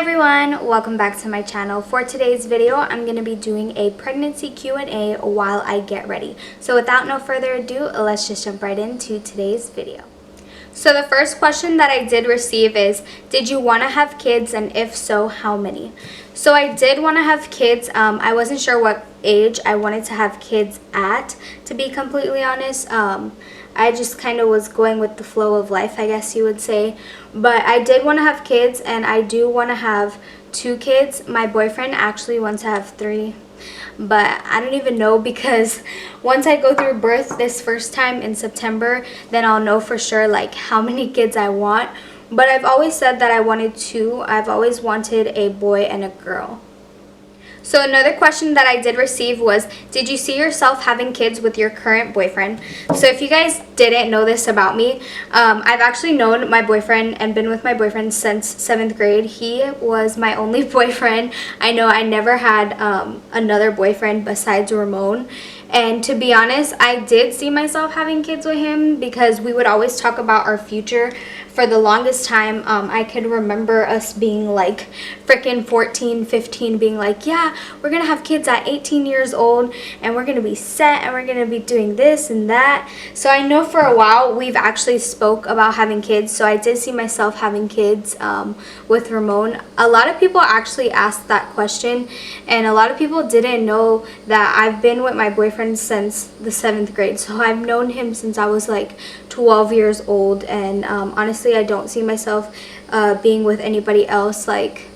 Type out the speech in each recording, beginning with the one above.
everyone, welcome back to my channel. For today's video, I'm going to be doing a pregnancy Q&A while I get ready. So without no further ado, let's just jump right into today's video. So the first question that I did receive is, did you want to have kids, and if so, how many? So I did want to have kids. I wasn't sure what age I wanted to have kids at, to be completely honest. I just kind of was going with the flow of life, I guess you would say. But I did want to have kids, and I do want to have 2 kids. My boyfriend actually wants to have 3. But I don't even know, because once I go through birth this first time in September, then I'll know for sure like how many kids I want. But I've always said that I wanted 2. I've always wanted a boy and a girl. So another question that I did receive was, did you see yourself having kids with your current boyfriend? So if you guys didn't know this about me, I've actually known my boyfriend and been with my boyfriend since 7th grade. He was my only boyfriend. I know I never had another boyfriend besides Ramon. And to be honest, I did see myself having kids with him because we would always talk about our future. For the longest time, I could remember us being like freaking 14, 15, being like, yeah, we're gonna have kids at 18 years old, and we're gonna be set, and we're gonna be doing this and that. So I know for a while we've actually spoke about having kids. So I did see myself having kids with Ramon. A lot of people actually asked that question, and a lot of people didn't know that I've been with my boyfriend since the 7th grade. So I've known him since I was like 12 years old, and honestly, I don't see myself being with anybody else. Like,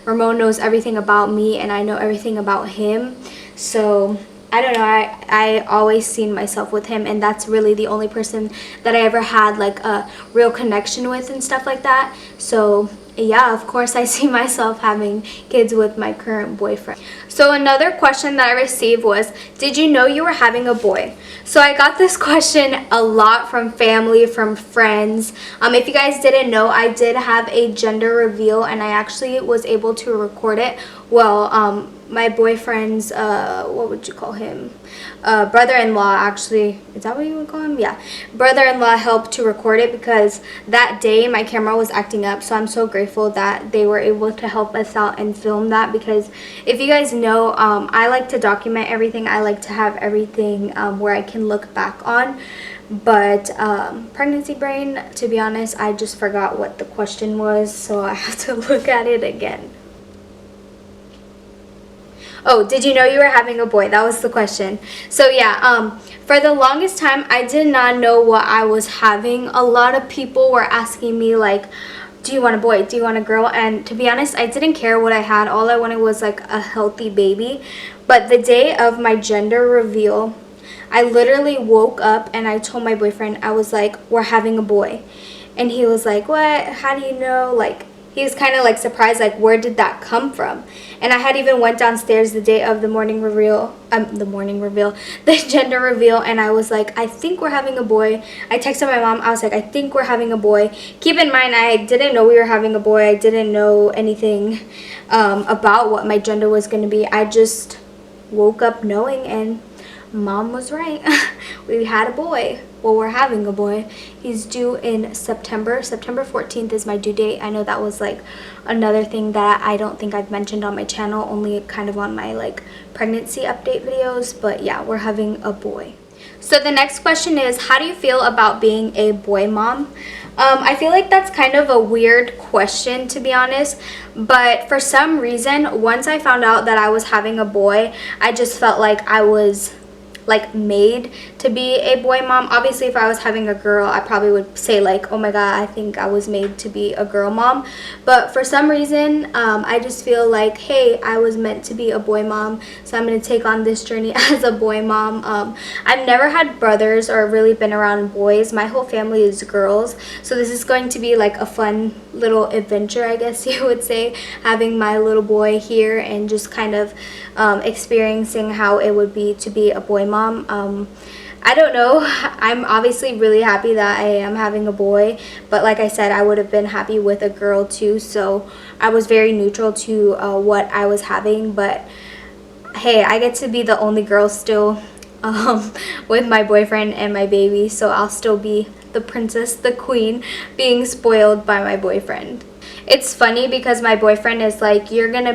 Ramon knows everything about me, and I know everything about him. So I don't know, I always seen myself with him, and that's really the only person that I ever had like a real connection with and stuff like that. So yeah, of course I see myself having kids with my current boyfriend. So another question that I received was, did you know you were having a boy? So I got this question a lot from family, from friends. If you guys didn't know, I did have a gender reveal, and I actually was able to record it. Well, my boyfriend's, what would you call him? Brother-in-law, actually. Is that what you would call him? Yeah. Brother-in-law helped to record it because that day my camera was acting up. So I'm so grateful that they were able to help us out and film that, because if you guys know, I like to document everything. I like to have everything where I can look back on. But pregnancy brain, to be honest, I just forgot what the question was, so I have to look at it again. Oh, did you know you were having a boy? That was the question. So yeah, for the longest time, I did not know what I was having. A lot of people were asking me like, do you want a boy? Do you want a girl? And to be honest, I didn't care what I had. All I wanted was like a healthy baby. But the day of my gender reveal, I literally woke up and I told my boyfriend, I was like, we're having a boy. And he was like, what? How do you know? Like, he was kind of like surprised, like, where did that come from? And I had even went downstairs the day of the the gender reveal, and I was like, I think we're having a boy. I texted my mom. I was like, I think we're having a boy. Keep in mind, I didn't know we were having a boy. I didn't know anything about what my gender was going to be. I just woke up knowing, and Mom was right. We had a boy. Well, we're having a boy. He's due in September. September 14th is my due date. I know that was like another thing that I don't think I've mentioned on my channel, only kind of on my like pregnancy update videos. But yeah, we're having a boy. So the next question is, how do you feel about being a boy mom? I feel like that's kind of a weird question, to be honest, but for some reason, once I found out that I was having a boy, I just felt like I was like made to be a boy mom. Obviously, if I was having a girl, I probably would say like, oh my god, I think I was made to be a girl mom. But for some reason, I just feel like, hey, I was meant to be a boy mom, so I'm going to take on this journey as a boy mom. I've never had brothers or really been around boys. My whole family is girls, so this is going to be like a fun little adventure, I guess you would say, having my little boy here and just kind of experiencing how it would be to be a boy mom. I don't know. I'm obviously really happy that I am having a boy, but like I said, I would have been happy with a girl too, so I was very neutral to what I was having. But hey, I get to be the only girl still with my boyfriend and my baby, so I'll still be the princess, the queen, being spoiled by my boyfriend. it's funny because my boyfriend is like, you're gonna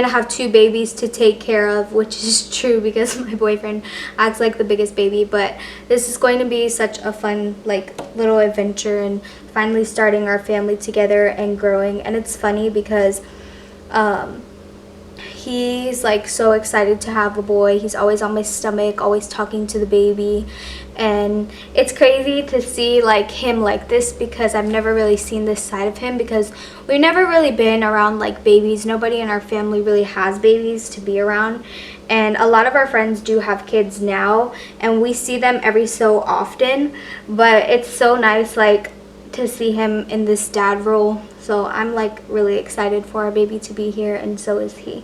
have 2 babies to take care of, which is true because my boyfriend acts like the biggest baby. But this is going to be such a fun like little adventure, and finally starting our family together and growing. And it's funny because he's like so excited to have a boy. He's always on my stomach, always talking to the baby, and it's crazy to see like him like this because I've never really seen this side of him, because we've never really been around like babies. Nobody in our family really has babies to be around, and a lot of our friends do have kids now and we see them every so often, but it's so nice like to see him in this dad role. So I'm like really excited for our baby to be here, and so is he.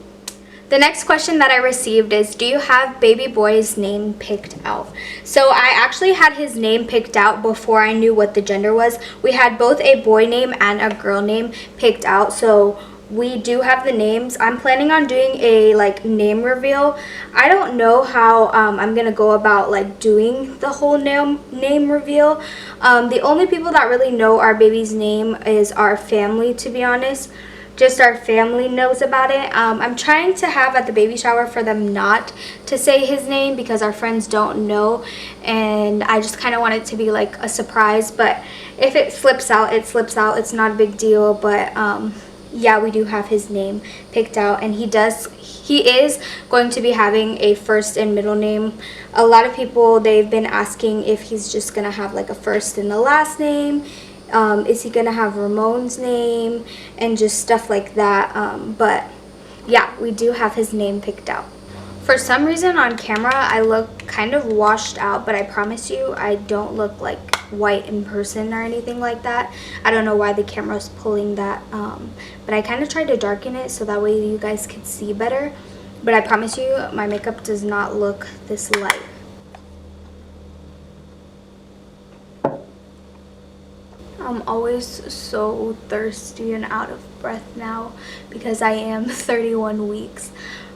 The next question that I received is, do you have baby boy's name picked out? So I actually had his name picked out before I knew what the gender was. We had both a boy name and a girl name picked out, so we do have the names. I'm planning on doing a like name reveal. I don't know how I'm gonna go about like doing the whole name reveal. The only people that really know our baby's name is our family, to be honest. Just our family knows about it. I'm trying to have at the baby shower for them not to say his name because our friends don't know, and I just kind of want it to be like a surprise. But if it slips out, it slips out. It's not a big deal. But yeah, we do have his name picked out, and he is going to be having a first and middle name. A lot of people, they've been asking if he's just gonna have like a first and a last name. Is he gonna have Ramon's name and just stuff like that. But yeah, we do have his name picked out. For some reason on camera I look kind of washed out, but I promise you I don't look like white in person or anything like that. I don't know why the camera's pulling that, but I kind of tried to darken it so that way you guys could see better. But I promise you my makeup does not look this light. I'm always so thirsty and out of breath now because I am 31 weeks.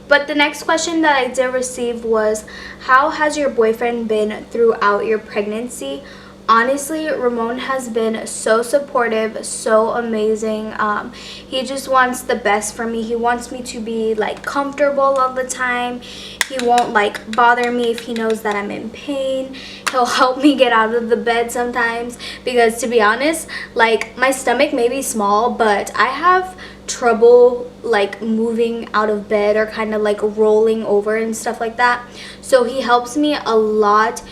But the next question that I did receive was, how has your boyfriend been throughout your pregnancy? Honestly, Ramon has been so supportive, so amazing. He just wants the best for me. He wants me to be like comfortable all the time. He won't like bother me if he knows that I'm in pain. He'll help me get out of the bed sometimes, because to be honest, like my stomach may be small, but I have trouble like moving out of bed or kind of like rolling over and stuff like that. So he helps me a lot.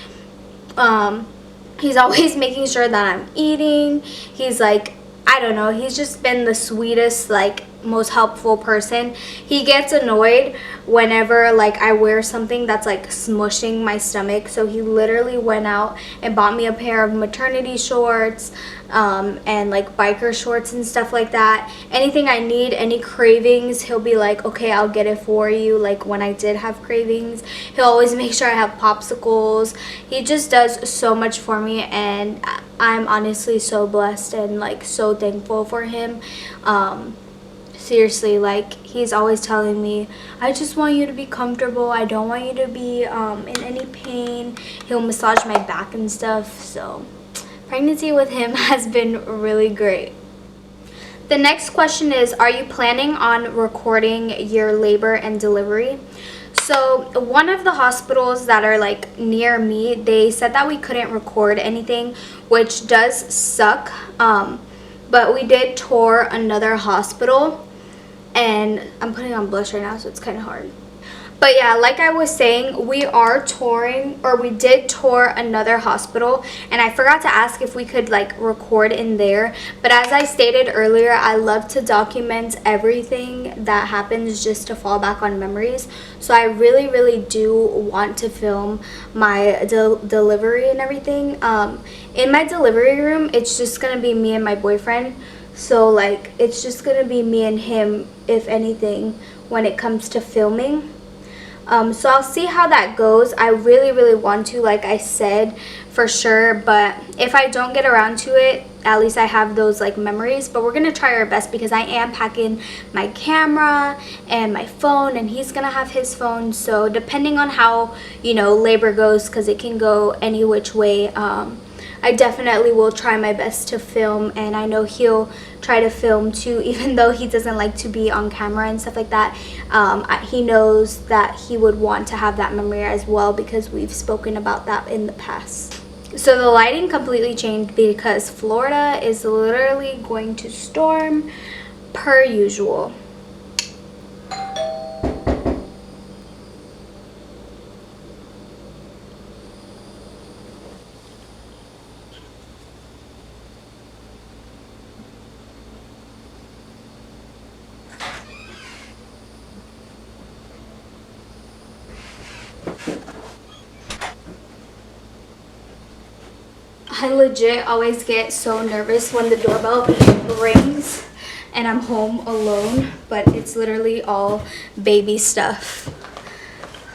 He's always making sure that I'm eating. He's like, I don't know, he's just been the sweetest, like most helpful person. He gets annoyed whenever like I wear something that's like smushing my stomach, so he literally went out and bought me a pair of maternity shorts and like biker shorts and stuff like that. Anything I need, any cravings, he'll be like, okay, I'll get it for you. Like when I did have cravings, he'll always make sure I have popsicles. He just does so much for me, and I'm honestly so blessed and like so thankful for him. Seriously, like he's always telling me, I just want you to be comfortable, I don't want you to be in any pain. He'll massage my back and stuff. So pregnancy with him has been really great. The next question is, are you planning on recording your labor and delivery? So one of the hospitals that are like near me, they said that we couldn't record anything, which does suck. But we did tour another hospital, and I'm putting on blush right now, so it's kind of hard. But yeah, like I was saying, we are touring, or we did tour another hospital, and I forgot to ask if we could like record in there. But as I stated earlier, I love to document everything that happens just to fall back on memories. So I really do want to film my delivery and everything. In my delivery room, it's just gonna be me and my boyfriend. So like it's just gonna be me and him, if anything, when it comes to filming. So I'll see how that goes. I really want to, like I said, for sure. But if I don't get around to it, at least I have those like memories. But we're gonna try our best, because I am packing my camera and my phone, and he's gonna have his phone. So depending on how, you know, labor goes, because it can go any which way, I definitely will try my best to film, and I know he'll try to film too, even though he doesn't like to be on camera and stuff like that. He knows that he would want to have that memory as well, because we've spoken about that in the past. So the lighting completely changed because Florida is literally going to storm per usual. I legit always get so nervous when the doorbell rings and I'm home alone, but it's literally all baby stuff.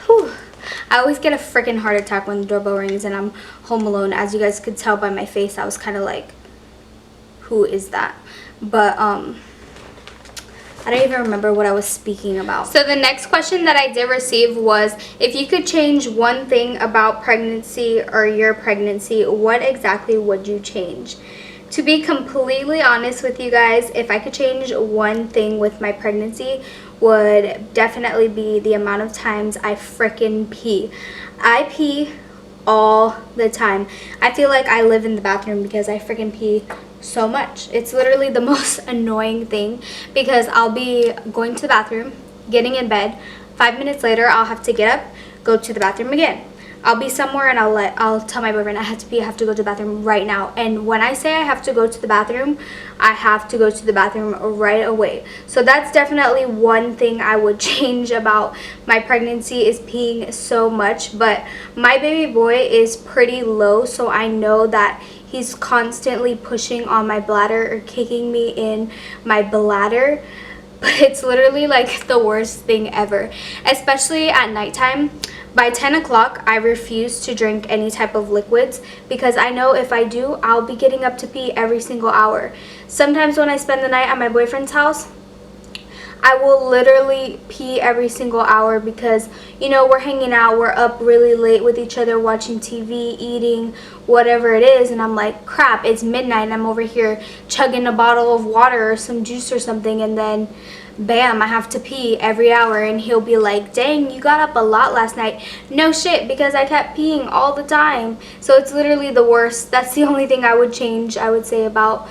Whew. I always get a freaking heart attack when the doorbell rings and I'm home alone. As you guys could tell by my face, I was kind of like, who is that? But I don't even remember what I was speaking about. So the next question that I did receive was, if you could change one thing about pregnancy or your pregnancy, what exactly would you change? To be completely honest with you guys, if I could change one thing with my pregnancy, would definitely be the amount of times I freaking pee. I pee all the time. I feel like I live in the bathroom because I freaking pee so much. It's literally the most annoying thing, because I'll be going to the bathroom, getting in bed, 5 minutes later I'll have to get up, go to the bathroom again. I'll be somewhere and I'll tell my boyfriend I have to pee, I have to go to the bathroom right now. And when I say I have to go to the bathroom, I have to go to the bathroom right away. So that's definitely one thing I would change about my pregnancy, is peeing so much. But my baby boy is pretty low, so I know that he's constantly pushing on my bladder or kicking me in my bladder. But it's literally like the worst thing ever, especially at nighttime. By 10 o'clock, I refuse to drink any type of liquids, because I know if I do, I'll be getting up to pee every single hour. Sometimes when I spend the night at my boyfriend's house, I will literally pee every single hour, because, you know, we're hanging out, we're up really late with each other, watching TV, eating, whatever it is, and I'm like, crap, it's midnight, and I'm over here chugging a bottle of water or some juice or something, and then bam, I have to pee every hour. And he'll be like, dang, you got up a lot last night. No shit, because I kept peeing all the time. So it's literally the worst. That's the only thing I would change, I would say, about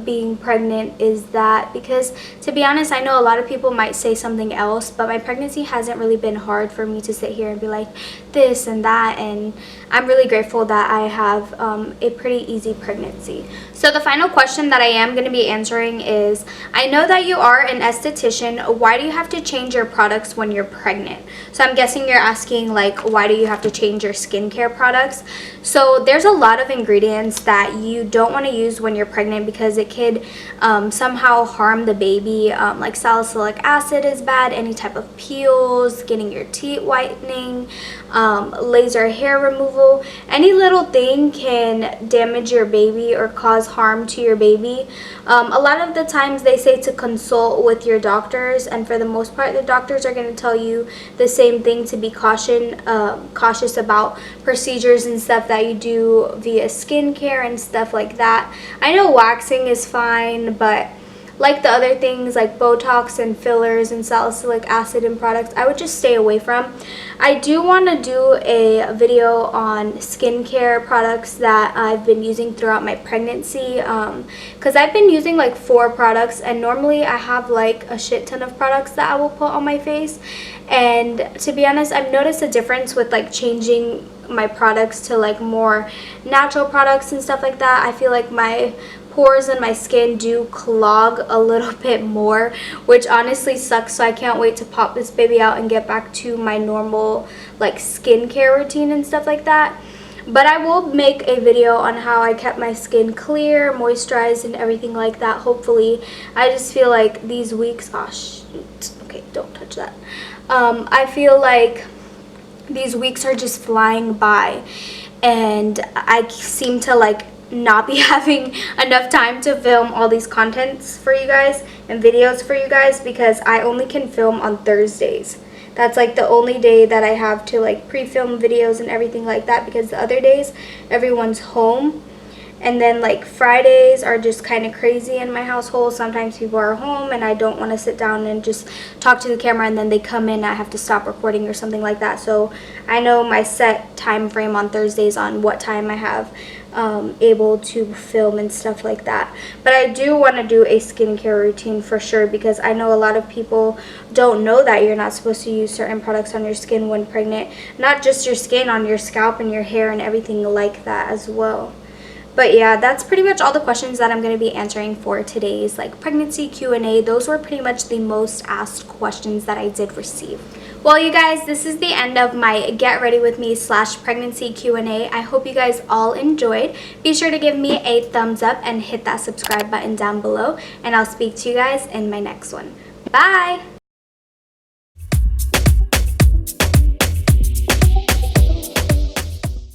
being pregnant, is that, because to be honest, I know a lot of people might say something else, but my pregnancy hasn't really been hard for me to sit here and be like this and that, and I'm really grateful that I have a pretty easy pregnancy. So the final question that I am going to be answering is, I know that you are an esthetician. Why do you have to change your products when you're pregnant? So I'm guessing you're asking, like, why do you have to change your skincare products? So there's a lot of ingredients that you don't want to use when you're pregnant, because it could somehow harm the baby. Like salicylic acid is bad, any type of peels, getting your teeth whitening, laser hair removal. Any little thing can damage your baby or cause harm to your baby. A lot of the times they say to consult with your doctors, and for the most part the doctors are going to tell you the same thing, to be cautious about procedures and stuff that you do via skincare and stuff like that. I know waxing is fine, but like the other things like Botox and fillers and salicylic acid and products, I would just stay away from. I do want to do a video on skincare products that I've been using throughout my pregnancy, because I've been using like 4 products, and normally I have like a shit ton of products that I will put on my face. And to be honest, I've noticed a difference with like changing my products to like more natural products and stuff like that. I feel like my pores in my skin do clog a little bit more, which honestly sucks. So I can't wait to pop this baby out and get back to my normal like skincare routine and stuff like that. But I will make a video on how I kept my skin clear, moisturized, and everything like that, hopefully. I just feel like these weeks, oh shoot, okay, don't touch that. I feel like these weeks are just flying by, and I seem to like not be having enough time to film all these contents for you guys and videos for you guys, because I only can film on Thursdays. That's like the only day that I have to like pre-film videos and everything like that, because the other days everyone's home. And then like Fridays are just kind of crazy in my household. Sometimes people are home and I don't want to sit down and just talk to the camera, and then they come in, I have to stop recording or something like that. So I know my set time frame on Thursdays on what time I have able to film and stuff like that. But I do want to do a skincare routine for sure, because I know a lot of people don't know that you're not supposed to use certain products on your skin when pregnant. Not just your skin, on your scalp and your hair and everything like that as well. But yeah, that's pretty much all the questions that I'm going to be answering for today's like pregnancy Q&A. Those were pretty much the most asked questions that I did receive. Well, you guys, this is the end of my Get Ready With Me / pregnancy Q&A. I hope you guys all enjoyed. Be sure to give me a thumbs up and hit that subscribe button down below. And I'll speak to you guys in my next one. Bye!